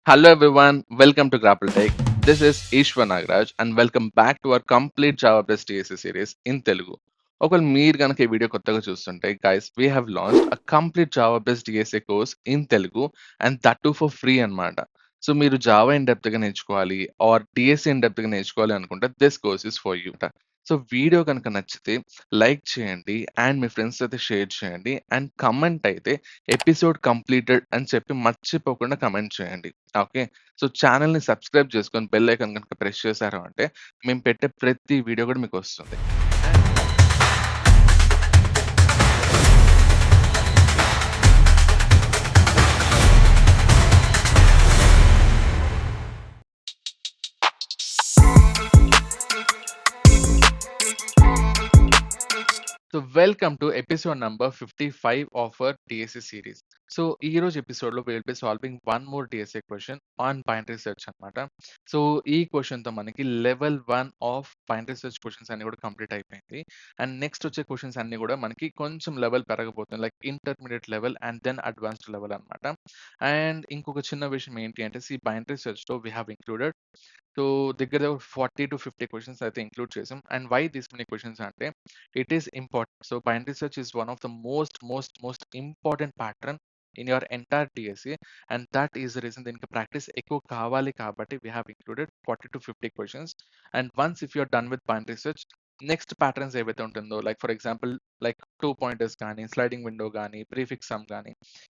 Hello everyone, welcome to Grapple Tech. This is Ishwar Nagraj and welcome back to our complete Java Plus TSA series in Telugu. ఒకవేళ మీరు కనుక ఈ video కొత్తగా చూస్తుంటే guys we have launched a complete Java based DSA course in Telugu and that to for free అన్నమాట. So మీరు Java in depth గా నేర్చుకోవాలి ఆర్ డిఎస్ఏ ఇన్ డెప్త్ గా నేర్చుకోవాలి అనుకుంటే this course is for you. So video కనుక నచ్చితే like చేయండి అండ్ మీ ఫ్రెండ్స్ అయితే షేర్ చేయండి అండ్ కమెంట్ అయితే ఎపిసోడ్ కంప్లీటెడ్ అని చెప్పి మర్చిపోకుండా కమెంట్ చేయండి. ఓకే. సో ఛానెల్‌ని సబ్స్క్రైబ్ చేసుకొని బెల్ ఐకాన్ గనుక ప్రెస్ చేశారు అంటే మేము పెట్టే ప్రతి వీడియో కూడా మీకొస్తుంది. So welcome to episode number 55 of our DSA series. So ఈ రోజు ఎపిసోడ్‌లో will be solving one more DSA question on binary search అన్నమాట. సో ఈ క్వెషన్‌తో మనకి level 1 of binary search questions అన్నీ కూడా కంప్లీట్ అయిపోయింది. అండ్ నెక్స్ట్ వచ్చే క్వెషన్స్ అన్నీ కూడా మనకి కొంచెం లెవెల్ పెరగబోతుంది. Like intermediate level and then advanced level అన్నమాట. అండ్ ఇంకొక చిన్న విషయం ఏంటి అంటే బైనరీ సెర్చ్‌లో వి హావ్ ఇంక్లూడెడ్ సో దగ్గర దగ్గర 40-50 క్వెషన్స్ అయితే ఇంక్లూడ్ చేసాం. And why this many questions అంటే it is important. So binary search is one of the most important pattern in your entire DSC and that is the reason దీనికి practice ఎక్కువ కావాలి కాబట్టి we have included 40-50 questions. And once if you're done with binary search next patterns ఏవైతే ఉంటుందో like for example like 2 pointers కానీ sliding window కానీ prefix sum కానీ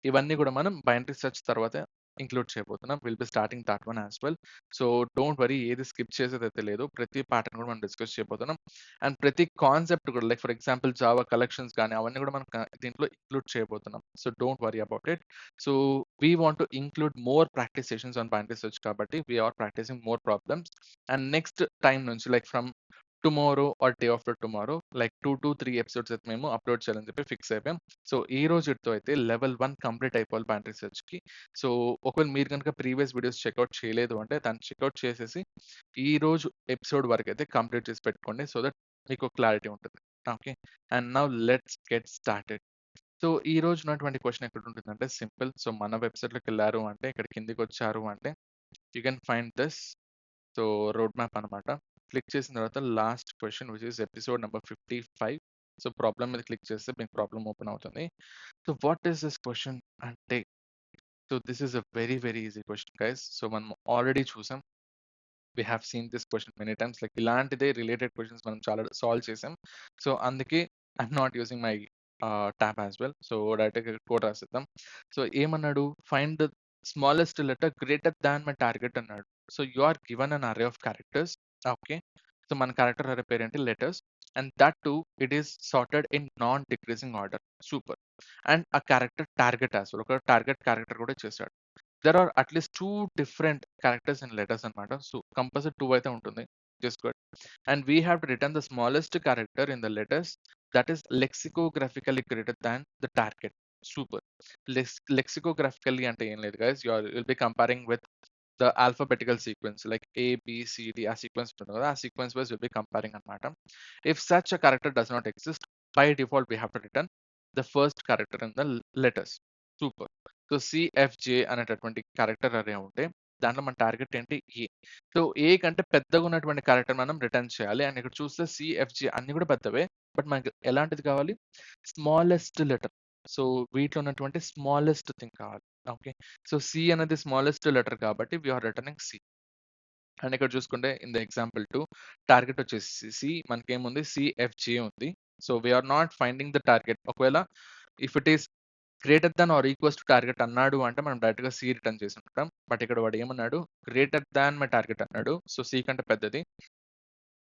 ఇవన్నీ కూడా మనం బైనరీ సెర్చ్ తర్వాత ఇంక్లూడ్ చేయబోతున్నాం. Will be starting that one as well. So don't worry ఏది స్కిప్ చేసేదైతే లేదు. ప్రతి ప్యాటర్న్ కూడా మనం డిస్కస్ చేయబోతున్నాం. అండ్ ప్రతి కాన్సెప్ట్ కూడా like for example Java collections కానీ అవన్నీ కూడా మనం దీంట్లో ఇంక్లూడ్ చేయబోతున్నాం. So don't worry about it. So we want to include more practice sessions on binary search కాబట్టి we are practising more problems. And next time నుంచి like from tomorrow or day after tomorrow like 2-3 episodes అయితే మేము upload చేయాలని చెప్పి fix అయిపోయాం. So ఈ రోజుతో అయితే లెవెల్ 1 కంప్లీట్ అయిపోవాలి బైనరీ సెర్చ్‌కి. సో ఒకవేళ మీరు గనుక ప్రీవియస్ వీడియోస్ చెక్‌ఔట్ చేయలేదు అంటే దాన్ని చెక్‌ఔట్ చేసేసి ఈ రోజు ఎపిసోడ్ వరకైతే కంప్లీట్ చేసి పెట్టుకోండి. సో దట్ మీకు క్లారిటీ ఉంటుంది. Okay. And now let's get started. So ఈ రోజు ఉన్నటువంటి క్వెషన్ ఎక్కడుంటుందంటే సింపుల్. సో మన వెబ్‌సైట్‌లోకెళ్లారు అంటే ఇక్కడ కిందకొచ్చారు అంటే you can find this. So road map అనమాట. క్లిక్ చేసిన తర్వాత last question which is episode number 55. So problem మీద క్లిక్ చేస్తే మీకు ప్రాబ్లమ్ ఓపెన్ అవుతుంది. So what is this question అంటే so this is a very easy question guys. So మనం already చూసాం. We have seen this question many times like ఇలాంటిదే related questions మనం చాలా సాల్వ్ చేసాం. సో అందుకే I'm not using my tab as well. So డైరెక్ట్‌గా code రాసేద్దాం. So ఏమన్నాడు? Find the smallest letter greater than my target అన్నాడు. So you are given an array of characters. Okay. So మన character array పేరేంటి? Letters. And that too it is sorted in non decreasing order. Super. And ఆ character target as well. ఒక target character కూడా చేశాడు. There are at least 2 different characters in letters అన్నమాట. So compulsory 2 అయితే ఉంటుంది. Just good. And we have to return the smallest character in the letters that is lexicographically greater than the target. Super. Lexicographically అంటే ఏం లేదు guys. Will be comparing with the alphabetical sequence like A B C D ఆ sequence ఉంటుంది కదా! ఆ sequence wise will be comparing అన్నమాట. If such a character does not exist by default we have to return the first character in the letters. Super. So C F J అనేటటువంటి character అరే ఉంటే దాంట్లో మన టార్గెట్ ఏంటి? ఏ. సో ఏ కంటే పెద్దగా ఉన్నటువంటి క్యారెక్టర్ మనం రిటర్న్ చేయాలి. అండ్ ఇక్కడ చూస్తే సిఎఫ్జే అన్ని కూడా పెద్దవే. బట్ మనకి ఎలాంటిది కావాలి? Smallest letter. సో వీటిలో ఉన్నటువంటి స్మాలెస్ట్ థింగ్ కావాలి. ఓకే. సో సి అనేది స్మాలెస్ట్ లెటర్ కాబట్టి we are returning C. And ఇక్కడ చూసుకుంటే ఇన్ ద ఎగ్జాంపుల్ 2 టార్గెట్ వచ్చేసి సి మనకేముంది? సిఎఫ్జే ఉంది. So we are not finding the target. ఒకవేళ if it is greater than or equals to target అన్నాడు అంటే మనం డైరెక్ట్‌గా సి రిటర్న్ చేసుంటాం. బట్ ఇక్కడ వాడు ఏమన్నాడు? గ్రేటర్ థాన్ మై టార్గెట్ అన్నాడు. సో సి కంటే పెద్దది.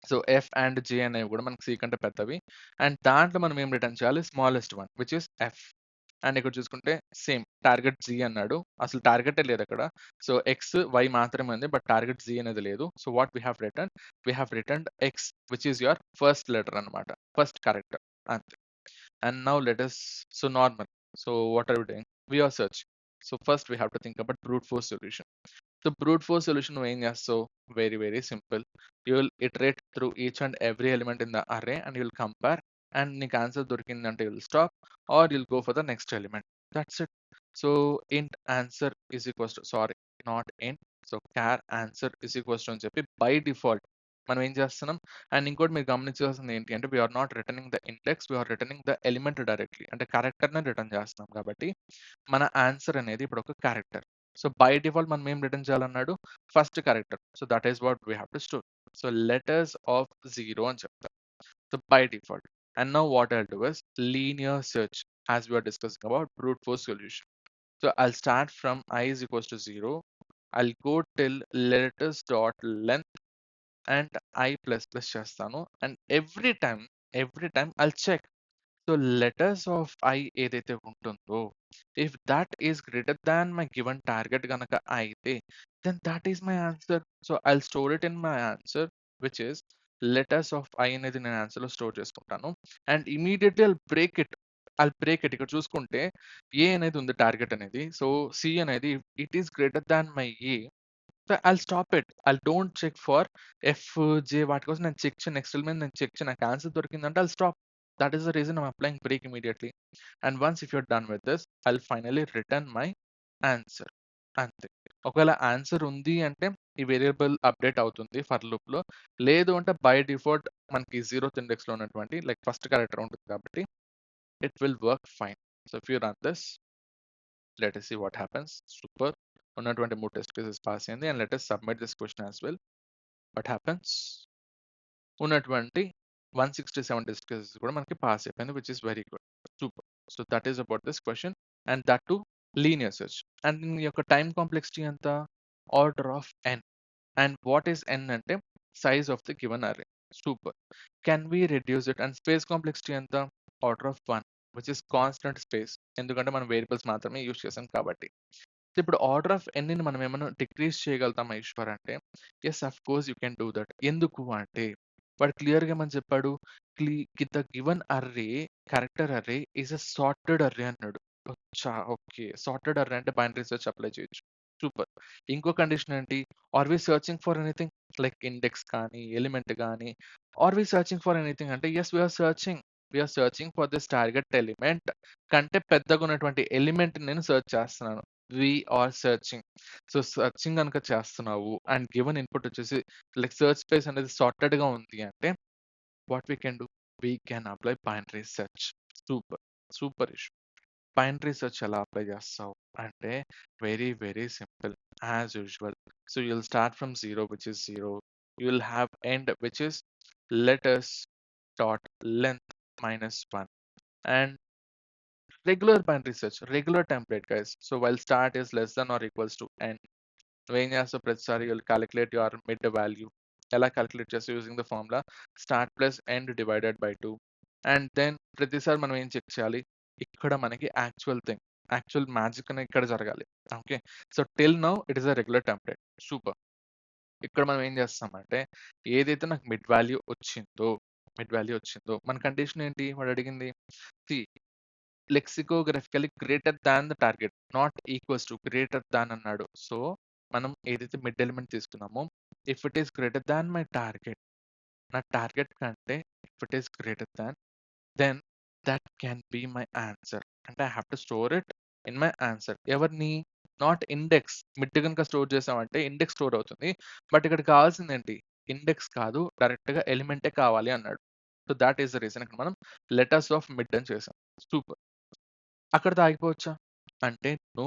సో ఎఫ్ అండ్ జే అనేవి కూడా మనకి సి కంటే పెద్దవి. అండ్ దాంట్లో మనం ఏం రిటర్న్ చేయాలి? Smallest one which is F. And ఇక్కడ చూసుకుంటే సేమ్ టార్గెట్ జీ అన్నాడు. అసలు టార్గెటే లేదక్కడ. సో ఎక్స్, వై మాత్రమే ఉంది. బట్ టార్గెట్ జీ అనేది లేదు. So what we have returned? We have returned X which is your first letter అన్నమాట. ఫస్ట్ క్యారెక్టర్ అంతే. And now let us so normal. So what are we doing? We are searching. So first we have to think about brute force solution. So brute force solution నువ్వేం చేస్తావు? Very simple. You will iterate through each and every element in the array and you will compare and నీకు answer దొరికిందంటే you will stop or you'll go for the next element. That's it. So int answer is equals to, sorry not int, so char answer is equals to అని చెప్పి by default మనం ఏం చేస్తున్నాం. And ఇంకోటి మీరు గమనించాల్సింది ఏంటి అంటే we're not returning the index, we're returning the element directly, అంటే క్యారెక్టర్ని రిటర్న్ చేస్తున్నాం కాబట్టి మన ఆన్సర్ అనేది ఇప్పుడు ఒక క్యారెక్టర్. సో బై డిఫాల్ట్ మనం ఏం రిటర్న్ చేయాలన్నాడు, first character. So that is what we have to store. So letters of zero అని చెప్తాం. So by default. And now what I'll do is linear search, as we are discussing about brute force solution. So I'll start from I is equals to 0. I'll go till letters dot length and I plus plus చేస్తాను. And every time I'll check. So letters of I ఏదైతే ఉంటుందో, if that is greater than my given target గనక అయితే, then that is my answer. So I store it in my answer which is letters of I అనేది నేను ఆన్సర్లో store చేసుకుంటాను. And immediately I break it. ఇక్కడ చూసుకుంటే A అనేది ఉంది టార్గెట్ అనేది. సో సి అనేది it is greater than my A. So I'll stop it. I don't check for F జే వాటి కోసం నేను చెక్ చేయను. నెక్స్ట్ ఎలిమెంట్ నేను చెక్ చేయను. నాకు ఆన్సర్ దొరికిందంటే I'll stop. That is the reason I'm applying break immediately. And once if you're done with this, I'll finally return my answer. అంతే. ఒకవేళ ఆన్సర్ ఉంది అంటే ఈ వేరియబుల్ అప్డేట్ అవుతుంది ఫర్ లూప్ లో. లేదు అంటే బై డిఫాల్ట్ మనకి 0th ఇండెక్స్ లో ఉన్నటువంటి లైక్ ఫస్ట్ క్యారెక్టర్ ఉంటుంది కాబట్టి it will work fine. So if you run this, let us see what happens. Super. ఉన్నటువంటి 3 టెస్ట్ కేసెస్ పాస్ అయింది. And let us submit this question as well. What happens? ఉన్నటువంటి 167 test cases కూడా మనకి pass అయిపోయింది, which is very good. Super. So that is about this question. And that too linear search. And దీని యొక్క time complexity ఎంత, order of n. And what is n అంటే size of the given array. Super. Can we reduce it? And space complexity ఎంత, order of 1, which is constant space, ఎందుకంటే మనం variables మాత్రమే use చేసాం కాబట్టి. ఇప్పుడు ఆర్డర్ ఆఫ్ n ని మనం ఏమైనా డిక్రీజ్ చేయగలుగుతామా ఈశ్వర్ అంటే, yes of course you can do that. ఎందుకు అంటే వాడు క్లియర్గా ఏమని చెప్పాడు, the given array character array is a sorted array అన్నాడు. ఓకే, సార్టెడ్ అర్రే అంటే బైనరీ సెర్చ్ అప్లై చేయొచ్చు. సూపర్. ఇంకో కండిషన్ ఏంటి, are we searching for anything like index కానీ ఎలిమెంట్ కానీ, are we searching for anything అంటే yes we are searching for this target element కంటే పెద్దగా ఉన్నటువంటి ఎలిమెంట్ నేను సర్చ్ చేస్తున్నాను. We are searching. So searching కనుక చేస్తున్నావు అండ్ గివెన్ ఇన్పుట్ వచ్చేసి లైక్ సర్చ్ స్పేస్ అనేది సార్టెడ్ గా ఉంది అంటే what we can do, we can apply binary search. Super. Super issue. Binary search ఎలా అప్లై చేస్తావు అంటే very very simple as usual. So you'll start from 0 which is 0. You will have end which is letters dot length minus 1 and regular binary search, regular template guys. So while start is less than or equals to end, నువ్వేం చేస్తావు ప్రతిసారి you'll calculate your mid value. ఎలా calculate చేస్తావు, using the formula start plus end divided by 2. And then ప్రతిసారి మనం ఏం check చేయాలి, ఇక్కడ మనకి యాక్చువల్ మ్యాజిక్ అనేది ఇక్కడ జరగాలి. Okay, so till now it is a regular template. Super. ఇక్కడ మనం ఏం చేస్తామంటే ఏదైతే నాకు మిడ్ వాల్యూ వచ్చిందో మన కండిషన్ ఏంటి, వాడు అడిగింది lexicographically greater than the target, not equals to, greater than అన్నాడు. సో మనం ఏదైతే మిడ్ ఎలిమెంట్ తీసుకున్నామో if it is greater than my target, నా టార్గెట్ కంటే if it is greater than, then that can be my answer. అంటే I have to store it in my answer. ఎవరిని, not index. Mid కనుక store చేసామంటే index store అవుతుంది. But ఇక్కడ కావాల్సింది ఏంటి, ఇండెక్స్ కాదు, డైరెక్ట్ గా ఎలిమెంటే కావాలి అన్నాడు. So that is the reason ఇక్కడ మనం లెటర్స్ ఆఫ్ మిడ్ అని చేసాం. సూపర్. అక్కడితో ఆగిపోవచ్చా అంటే నో,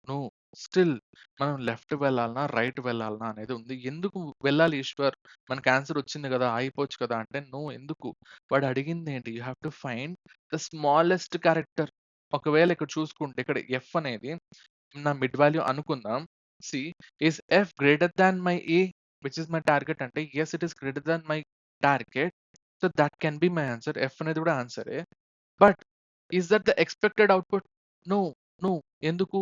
నో, స్టిల్ మనం లెఫ్ట్ వెళ్ళాలనా రైట్ వెళ్ళాలనా అనేది ఉంది. ఎందుకు వెళ్ళాలి ఈశ్వర్, మనకి ఆన్సర్ వచ్చింది కదా ఆగిపోవచ్చు కదా అంటే నో. ఎందుకు, వాడు అడిగింది ఏంటి, you have to find the smallest character. ఒకవేళ ఇక్కడ చూసుకుంటే ఇక్కడ ఎఫ్ అనేది నా మిడ్ వాల్యూ అనుకుందాం. C is F greater than my A which is my target అంటే yes it is greater than my target. So that can be my answer. F అనేది కూడా ఆన్సరే. But is that the expected output? No, no. ఎందుకు,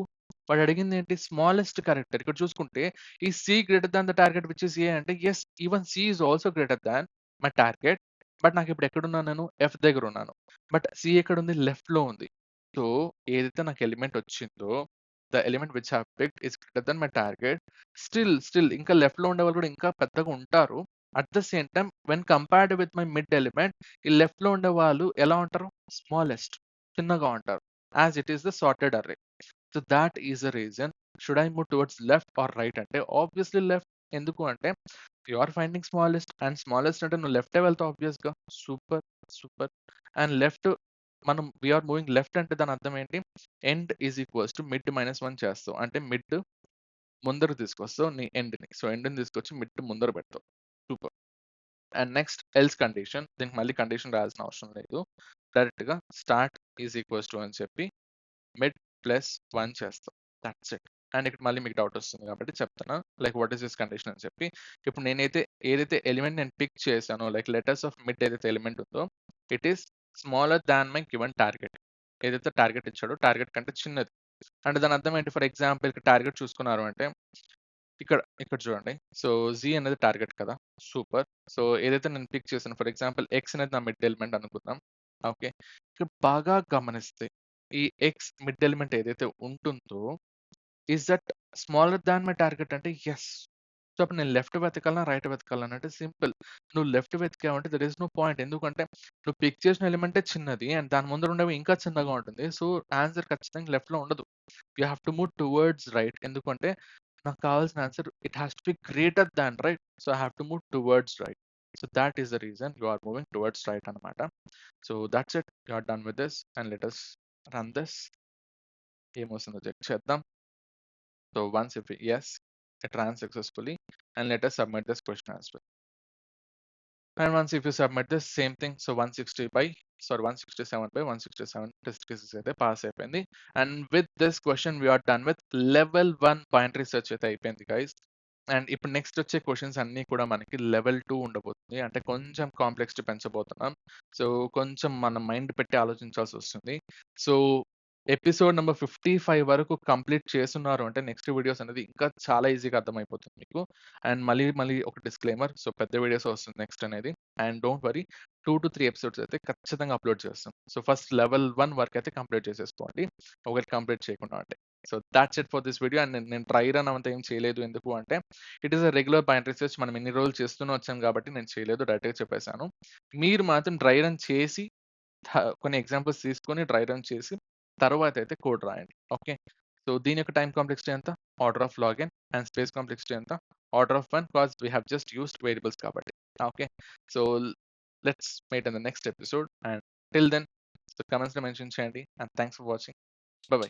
వాడు అడిగింది ఏంటి, smallest character. ఇక్కడ చూసుకుంటే ఈ C greater than the target which is A అంటే yes even C is also greater than my target. But నాకు ఇప్పుడు ఎక్కడున్నాను, నేను ఎఫ్ దగ్గర ఉన్నాను. బట్ సి ఎక్కడ ఉంది, లెఫ్ట్ లో ఉంది. సో ఏదైతే నాకు ఎలిమెంట్ వచ్చిందో the element which have picked is greater than my target. Still ఇంకా లెఫ్ట్ లో ఉండే వాళ్ళు కూడా ఇంకా పెద్దగా ఉంటారు. At the same time when compared with my mid element, ఈ లెఫ్ట్ లో ఉండే వాళ్ళు ఎలా ఉంటారు, స్మాలెస్ట్, చిన్నగా ఉంటారు, as it is the sorted array. So so that is the reason. Should I move towards left or right అంటే obviously left. ఎందుకు అంటే you are finding smallest and smallest అంటే నువ్వు లెఫ్టే వెళ్తావు ఆబ్వియస్‌గా. సూపర్. సూపర్. అండ్ లెఫ్ట్ మనం we are moving left అంటే దాని అర్థం ఏంటి? End is equals to mid -1 చేస్తావు. అంటే మిడ్ ముందరకు తీసుకొస్తావు నీ ఎండ్‌ని. సో ఎండ్‌ని తీసుకొచ్చి మిడ్ ముందర పెడతావు. Super. And next else condition. దీనికి మళ్ళీ కండిషన్ రాయాల్సిన అవసరం లేదు. డైరెక్ట్‌గా స్టార్ట్ ఈజ్ ఈక్వల్స్ టు అని చెప్పి మిడ్ +1 చేస్తాం. That's it. అండ్ ఇక్కడ మళ్ళీ మీకు డౌట్ వస్తుంది కాబట్టి చెప్తున్నా. Like what is this condition అని చెప్పి. ఇప్పుడు ఏదైతే ఎలిమెంట్ నేను పిక్ చేశానో లైక్ లెటర్స్ ఆఫ్ మిడ్ ఏదైతే ఎలిమెంట్ ఉందో it is smaller than my given target. ఏదైతే టార్గెట్ ఇచ్చాడో టార్గెట్ కంటే చిన్నది. అంటే దాని అర్థం ఏంటి? ఫర్ ఎగ్జాంపుల్ ఇక్కడ టార్గెట్ చూసుకున్నారు అంటే ఇక్కడ చూడండి. సో జీ అనేది టార్గెట్ కదా! సూపర్. సో ఏదైతే నేను పిక్ చేశానో ఫర్ ఎగ్జాంపుల్ ఎక్స్ అనేది నా మిడ్ ఎలిమెంట్ అనుకుందాం. ఓకే. ఇక్కడ బాగా గమనిస్తే ఈ ఎక్స్ మిడ్ ఎలిమెంట్ ఏదైతే ఉంటుందో is that smaller than my target అంటే యెస్. సో అప్పుడు నేను లెఫ్ట్ వెతకాలనా? రైట్ వెతకాలనా? అంటే సింపుల్. నువ్వు లెఫ్ట్ వెతికావంటే దేర్ ఈస్ నో పాయింట్. ఎందుకంటే నువ్వు పిక్ చేసిన ఎలిమెంటే చిన్నది అండ్ దాని ముందర ఉండేవి ఇంకా చిన్నగా ఉంటుంది. సో ఆన్సర్ ఖచ్చితంగా లెఫ్ట్‌లో ఉండదు. You have to move towards right. ఎందుకంటే నాకు కావాల్సిన answer it has to be greater than right. So I have to move towards right. So that is the reason you are moving towards right అన్నమాట. So that's it. You are done with this and let us run this. ఏమొస్తుందో check చేద్దాం. So once if yes, it ran successfully and let us submit this question as well. And once if you submit this same thing, so 167 by 167 test cases అయితే pass అయిపోయింది. And with this question we are done with level 1 binary search అయితే అయిపోయింది guys. And ఇప్పుడు next వచ్చే questions అన్నీ కూడా మనకి level 2 ఉండబోతుంది. అంటే కొంచెం కాంప్లెక్సిటీ పెంచబోతున్నాం. సో కొంచెం మనం మైండ్ పెట్టి ఆలోచించాల్సి వస్తుంది. సో ఎపిసోడ్ నంబర్ 55 వరకు కంప్లీట్ చేసున్నారు అంటే నెక్స్ట్ వీడియోస్ అనేది ఇంకా చాలా ఈజీగా అర్థమైపోతుంది మీకు. అండ్ మళ్ళీ ఒక డిస్క్లైమర్. సో పెద్ద వీడియోస్ వస్తుంది నెక్స్ట్ అనేది. అండ్ డోంట్ వరీ 2-3 ఎపిసోడ్స్ అయితే ఖచ్చితంగా అప్లోడ్ చేస్తాం. సో ఫస్ట్ లెవెల్ 1 వరకు అయితే కంప్లీట్ చేసేసుకోండి. ఒకటి కంప్లీట్ చేయకుండా అంటే. So that's it for this video. And నేను ట్రై రన్ అంతా ఏం చేయలేదు. ఎందుకు అంటే it is a regular binary search. మనం ఇన్ని రోజులు చేస్తూనే వచ్చాం కాబట్టి నేను చేయలేదు. డైరెక్ట్‌గా చెప్పేసాను. మీరు మాత్రం డ్రై రన్ చేసి కొన్ని ఎగ్జాంపుల్స్ తీసుకొని డ్రై రన్ చేసి తర్వాత అయితే కోడ్ రాయండి. ఓకే. సో దీని యొక్క టైమ్ కాంప్లెక్సిటీ ఎంత? Order of log n and space complexity ఎంత? Order of 1 cause we have just used variables కాబట్టి. Okay. So let's meet in the next episode and till then కామెంట్స్‌లో మెన్షన్ చేయండి. And thanks for watching. Bye by.